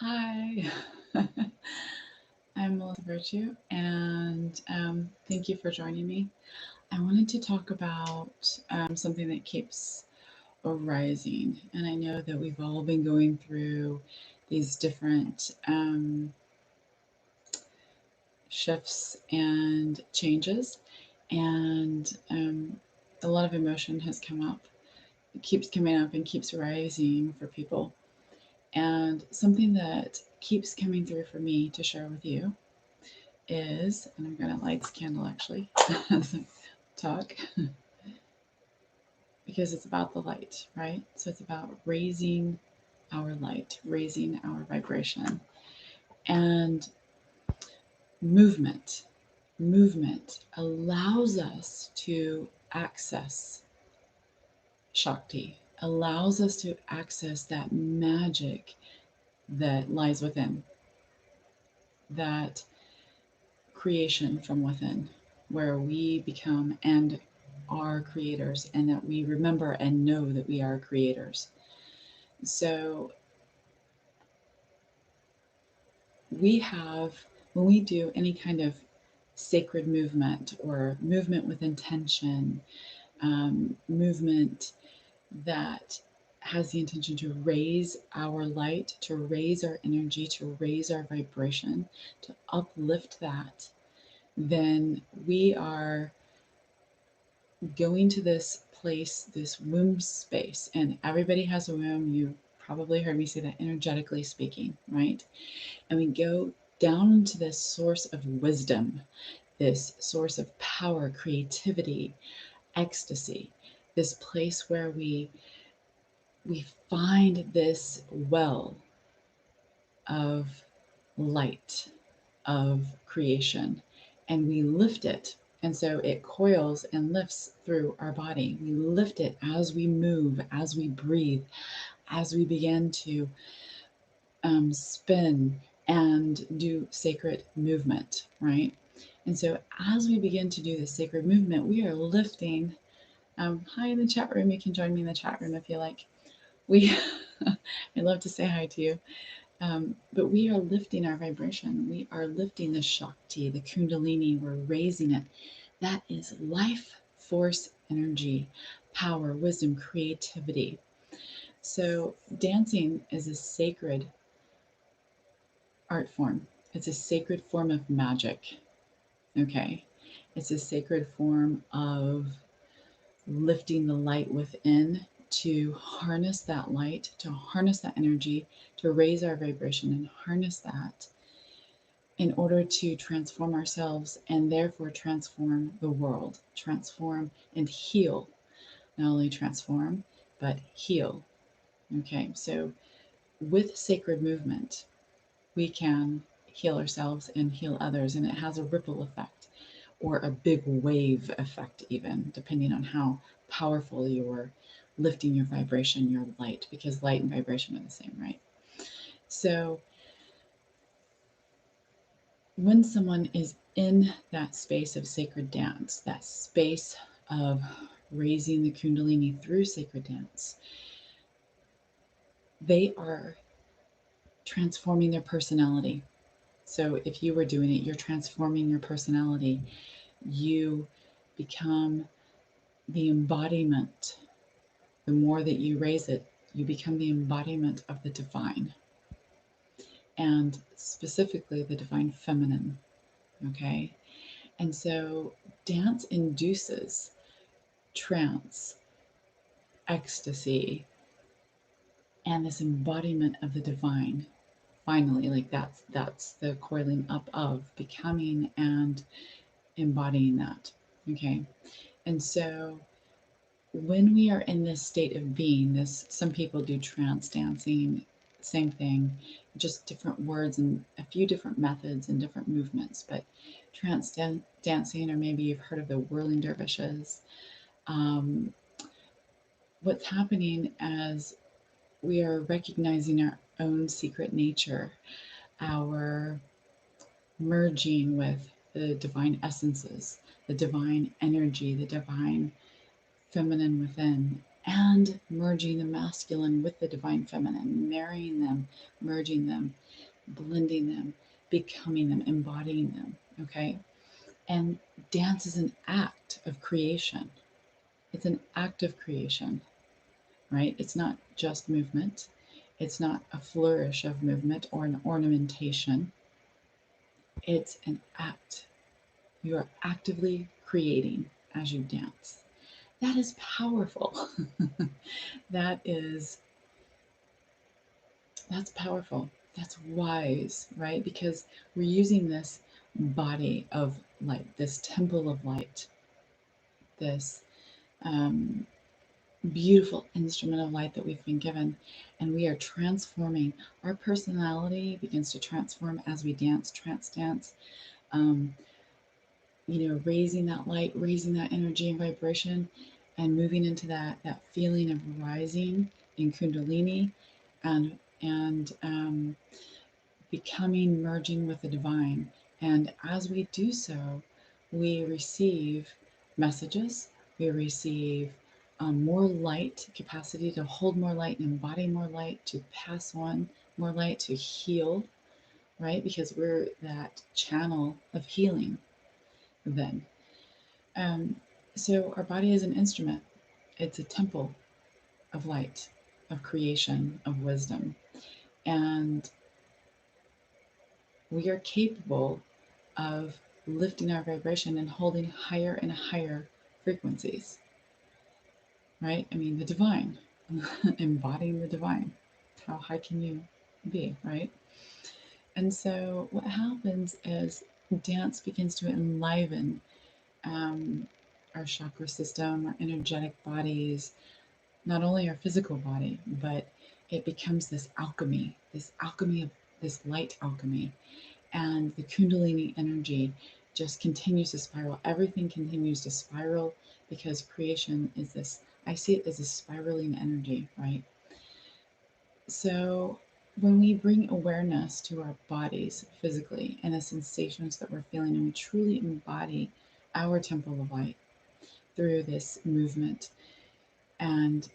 Hi, I'm Melissa Virtue, and thank you for joining me. I wanted to talk about something that keeps arising, and I know that we've all been going through these different shifts and changes, and a lot of emotion has come up. It keeps coming up and keeps rising for people. And something that keeps coming through for me to share with you is, and I'm going to light this candle actually as I talk, because it's about the light, right? So it's about raising our light, raising our vibration, and movement. Movement allows us to access Shakti, allows us to access that magic that lies within, that creation from within, where we become and are creators, and that we remember and know that we are creators. So we have, when we do any kind of sacred movement or movement with intention, movement that has the intention to raise our light, to raise our energy, to raise our vibration, to uplift that, then we are going to this place, this womb space, and everybody has a womb. You probably heard me say that, energetically speaking, right? And we go down into this source of wisdom, this source of power, creativity, ecstasy, this place where we find this well of light, of creation, and we lift it. And so it coils and lifts through our body. We lift it as we move, as we breathe, as we begin to spin and do sacred movement, right? And so as we begin to do this sacred movement, we are lifting. Hi in the chat room. You can join me in the chat room if you like. We, I'd love to say hi to you. But we are lifting our vibration. We are lifting the Shakti, the Kundalini. We're raising it. That is life force energy, power, wisdom, creativity. So, dancing is a sacred art form, it's a sacred form of magic. Okay. It's a sacred form of lifting the light within, to harness that light, to harness that energy, to raise our vibration and harness that in order to transform ourselves and therefore transform the world, transform and heal. Not only transform, but heal. Okay, so with sacred movement, we can heal ourselves and heal others, and it has a ripple effect or a big wave effect, even depending on how powerful you're lifting your vibration, your light, because light and vibration are the same, right? So when someone is in that space of sacred dance, that space of raising the Kundalini through sacred dance, they are transforming their personality. So if you were doing it, you're transforming your personality. You become the embodiment. The more that you raise it, you become the embodiment of the divine, and specifically the divine feminine. Okay. And so dance induces trance, ecstasy, and this embodiment of the divine. Finally, like that's the coiling up of becoming and embodying that. Okay. And so when we are in this state of being, this, some people do trance dancing, same thing, just different words and a few different methods and different movements. But dancing, or maybe you've heard of the whirling dervishes. Um, what's happening as we are recognizing our own secret nature, our merging with the divine essences, the divine energy, the divine feminine within, and merging the masculine with the divine feminine, marrying them, merging them, blending them, becoming them, embodying them. Okay. And dance is an act of creation. It's an act of creation, right? It's not just movement. It's not a flourish of movement or an ornamentation. It's an act. You are actively creating as you dance. That is powerful. that is that's powerful. That's wise, right? Because we're using this body of light, this temple of light, this um, beautiful instrument of light that we've been given, and we are transforming. Our personality begins to transform as we dance, trance dance. Um, raising that light, raising that energy and vibration, and moving into that feeling of rising in Kundalini, and becoming merging with the divine. And as we do so, we receive messages, we receive more light, capacity to hold more light and embody more light, to pass on more light, to heal, right? Because we're that channel of healing then. Um, so our body is an instrument, it's a temple of light, of creation, of wisdom. And we are capable of lifting our vibration and holding higher and higher frequencies, right? I mean, the divine, embodying the divine. How high can you be, right? And so what happens is dance begins to enliven um, our chakra system, our energetic bodies, not only our physical body, but it becomes this alchemy of this light alchemy. And the Kundalini energy just continues to spiral. Everything continues to spiral because creation is this, I see it as a spiraling energy, right? So when we bring awareness to our bodies physically and the sensations that we're feeling, and we truly embody our temple of light through this movement, and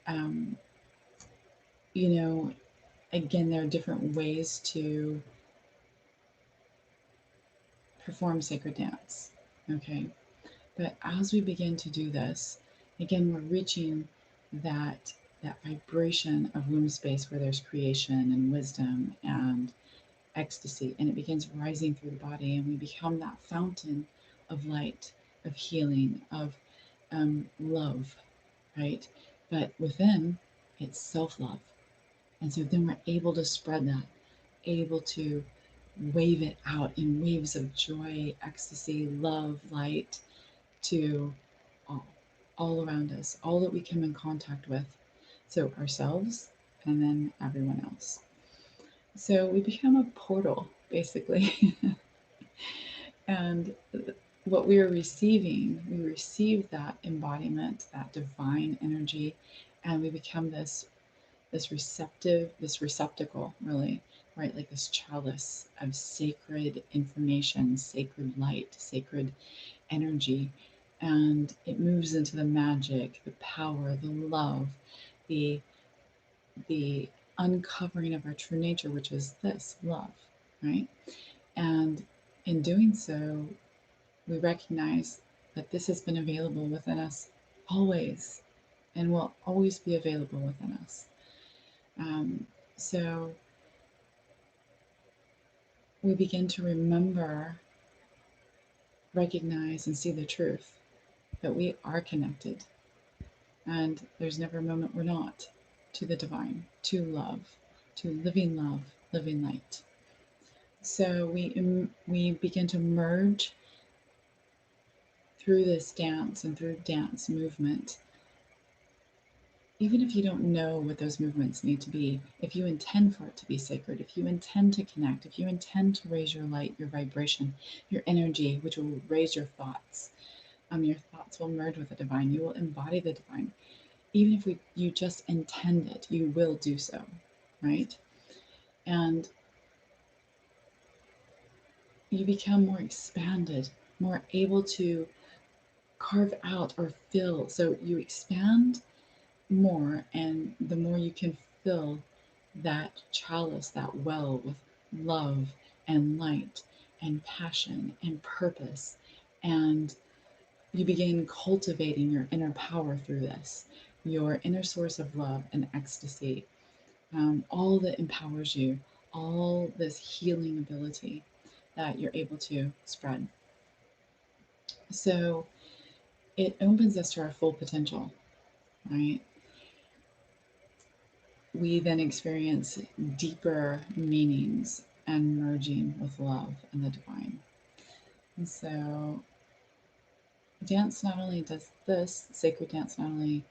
you know, again, there are different ways to perform sacred dance. Okay. But as we begin to do this, again, we're reaching that that vibration of womb space where there's creation and wisdom and ecstasy, and it begins rising through the body, and we become that fountain of light, of healing, of love, right? But within, it's self love. And so then we're able to spread that, able to wave it out in waves of joy, ecstasy, love, light to all, all around us, all that we come in contact with. So ourselves and then everyone else. So we become a portal, basically. and what we are receiving, we receive that embodiment, that divine energy, and we become this receptacle, really, right? Like this chalice of sacred information, sacred light, sacred energy. And it moves into the magic, the power, the love, the the uncovering of our true nature, which is this love, right? And in doing so, we recognize that this has been available within us always and will always be available within us. Um, so we begin to remember, recognize, and see the truth that we are connected. And there's never a moment we're not, to the divine, to love, to love, living light. So we begin to merge through this dance and through dance movement. Even if you don't know what those movements need to be, if you intend for it to be sacred, if you intend to connect, if you intend to raise your light, your vibration, your energy, which will raise your thoughts will merge with the divine. You will embody the divine. Even if you just intend it, you will do so, right? And you become more expanded, more able to carve out or fill. So you expand more, and the more you can fill that chalice, that well, with love and light and passion and purpose. And you begin cultivating your inner power through this, your inner source of love and ecstasy, all that empowers you, all this healing ability that you're able to spread. So it opens us to our full potential, right? We then experience deeper meanings and merging with love and the divine. And so, dance not only does this, sacred dance not only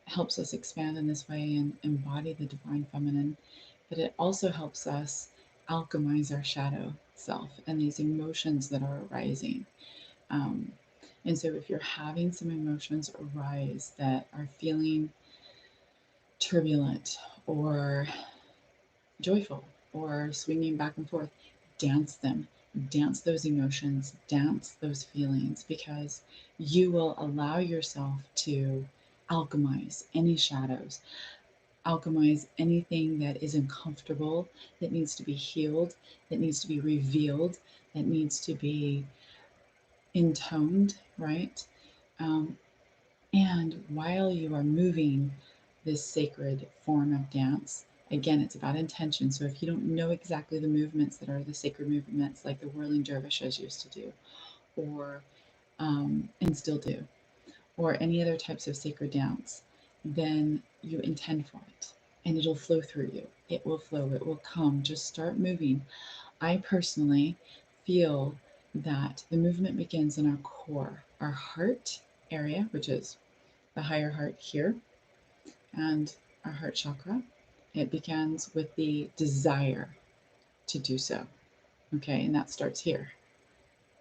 helps us expand in this way and embody the divine feminine, but it also helps us alchemize our shadow self and these emotions that are arising. Um, and so, if you're having some emotions arise that are feeling turbulent or joyful or swinging back and forth, dance them, dance those emotions, dance those feelings, because you will allow yourself to alchemize any shadows, alchemize anything that is uncomfortable, that needs to be healed, that needs to be revealed, that needs to be intoned, right? Um, and while you are moving this sacred form of dance, again, it's about intention. So if you don't know exactly the movements that are the sacred movements, like the whirling dervishes used to do, or and still do, or any other types of sacred dance, then you intend for it and it'll flow through you. It will flow, it will come. Just start moving. I personally feel that the movement begins in our core, our heart area, which is the higher heart here, and our heart chakra. It begins with the desire to do so. Okay, and that starts here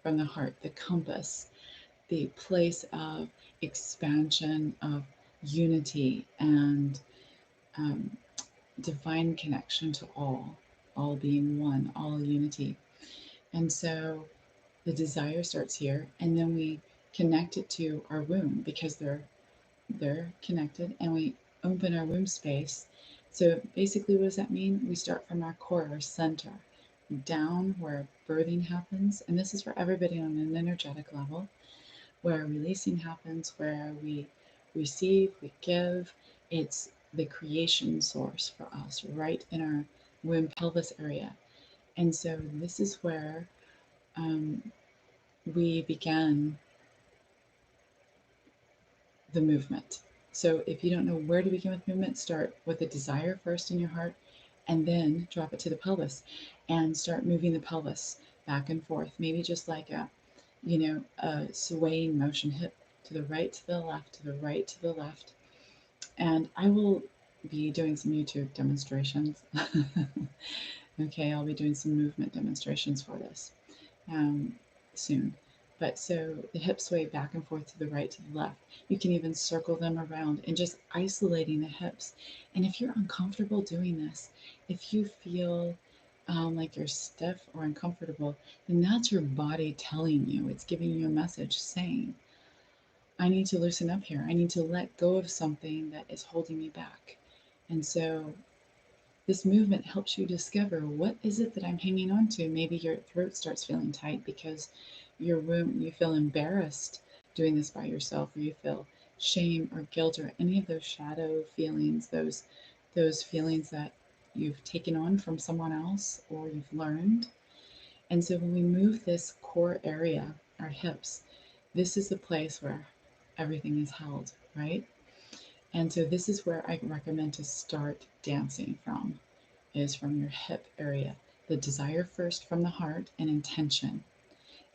from the heart, the compass, the place of expansion, of unity, and um, divine connection to all being one, all unity. And so the desire starts here, and then we connect it to our womb because they're connected, and we open our womb space. So basically, what does that mean? We start from our core, our center, down where birthing happens, and this is for everybody on an energetic level, where releasing happens, where we receive, we give. It's the creation source for us, right in our womb pelvis area. And so this is where um, we began the movement. So if you don't know where to begin with movement, start with a desire first in your heart and then drop it to the pelvis and start moving the pelvis back and forth. Maybe just like a swaying motion, hip to the right, to the left, to the right, to the left. And I will be doing some YouTube demonstrations. Okay, I'll be doing some movement demonstrations for this um, soon. But so the hips sway back and forth to the right, to the left. You can even circle them around and just isolating the hips. And if you're uncomfortable doing this, if you feel like you're stiff or uncomfortable, then that's your body telling you. It's giving you a message saying, I need to loosen up here. I need to let go of something that is holding me back. And so this movement helps you discover, what is it that I'm hanging on to? Maybe your throat starts feeling tight because you feel embarrassed doing this by yourself, or you feel shame or guilt or any of those shadow feelings, those feelings that you've taken on from someone else or you've learned. And so when we move this core area, our hips, this is the place where everything is held, right? And so this is where I recommend to start dancing from, is from your hip area. The desire first from the heart and intention,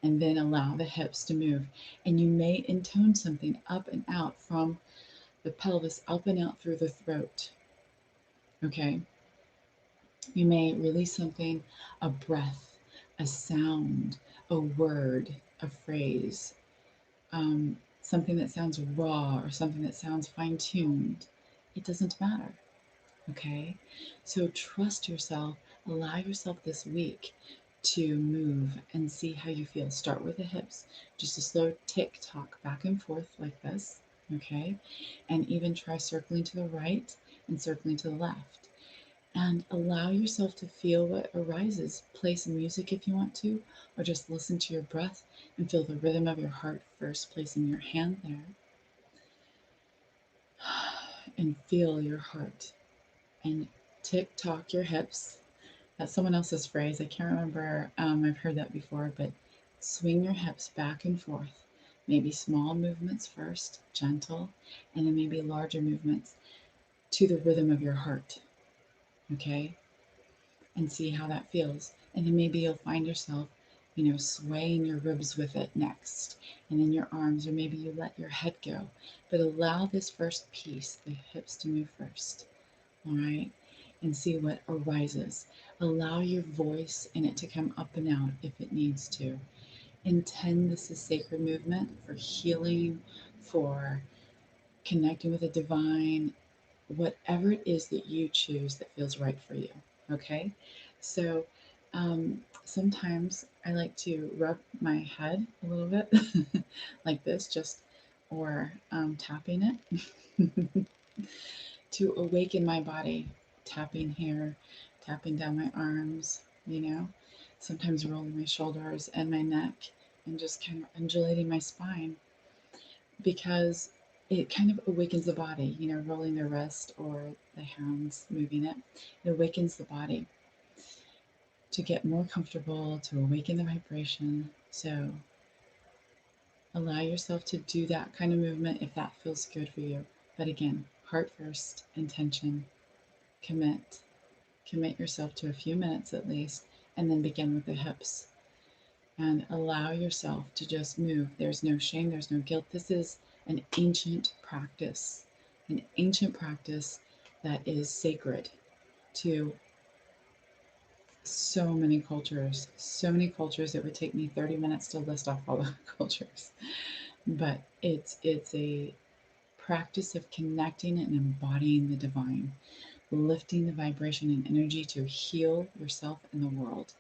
and then allow the hips to move. And you may intone something up and out from the pelvis, up and out through the throat. Okay? You may release something, a breath, a sound, a word, a phrase, something that sounds raw or something that sounds fine tuned. It doesn't matter. Okay? So trust yourself, allow yourself this week to move and see how you feel. Start with the hips, just a slow tick tock back and forth like this. Okay. And even try circling to the right and circling to the left. And allow yourself to feel what arises. Play some music if you want to, or just listen to your breath and feel the rhythm of your heart first, placing your hand there and feel your heart. And tick tock your hips. That's someone else's phrase. I can't remember. I've heard that before, but swing your hips back and forth. Maybe small movements first, gentle, and then maybe larger movements to the rhythm of your heart. Okay? And see how that feels. And then maybe you'll find yourself, swaying your ribs with it next, and then your arms, or maybe you let your head go. But allow this first piece, the hips, to move first. All right? And see what arises. Allow your voice in it to come up and out if it needs to. Intend this is sacred movement for healing, for connecting with the divine, whatever it is that you choose that feels right for you. Okay? So sometimes I like to rub my head a little bit like this, just or tapping it to awaken my body, tapping here, tapping down my arms, sometimes rolling my shoulders and my neck and just kind of undulating my spine because it kind of awakens the body, rolling the wrist or the hands, moving it. It awakens the body to get more comfortable, to awaken the vibration. So allow yourself to do that kind of movement if that feels good for you. But again, heart first, intention, commit. Commit yourself to a few minutes at least, and then begin with the hips. And allow yourself to just move. There's no shame, there's no guilt. This is an ancient practice that is sacred to so many cultures. It would take me 30 minutes to list off all the cultures. But it's a practice of connecting and embodying the divine, lifting the vibration and energy to heal yourself and the world.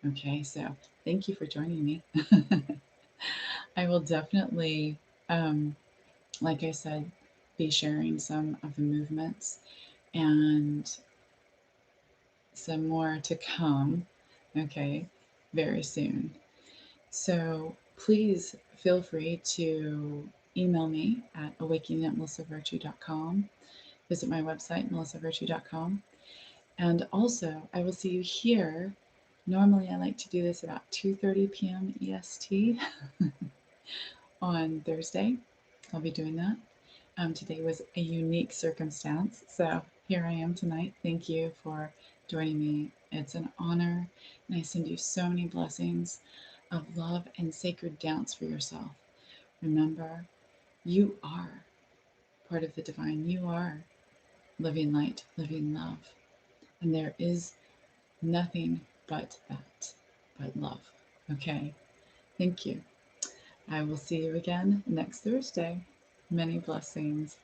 Okay, so thank you for joining me. I will definitely, um, like I said, be sharing some of the movements and some more to come, okay, very soon. So please feel free to email me at awakening@melissavirtue.com. Visit my website, melissavirtue.com. And also, I will see you here. Normally, I like to do this about 2:30 p.m. EST on Thursday. I'll be doing that. Today was a unique circumstance, so here I am tonight. Thank you for joining me. It's an honor, and I send you so many blessings of love and sacred dance for yourself. Remember, you are part of the divine. You are living light, living love, and there is nothing but that, but love. Okay, thank you. I will see you again next Thursday. Many blessings.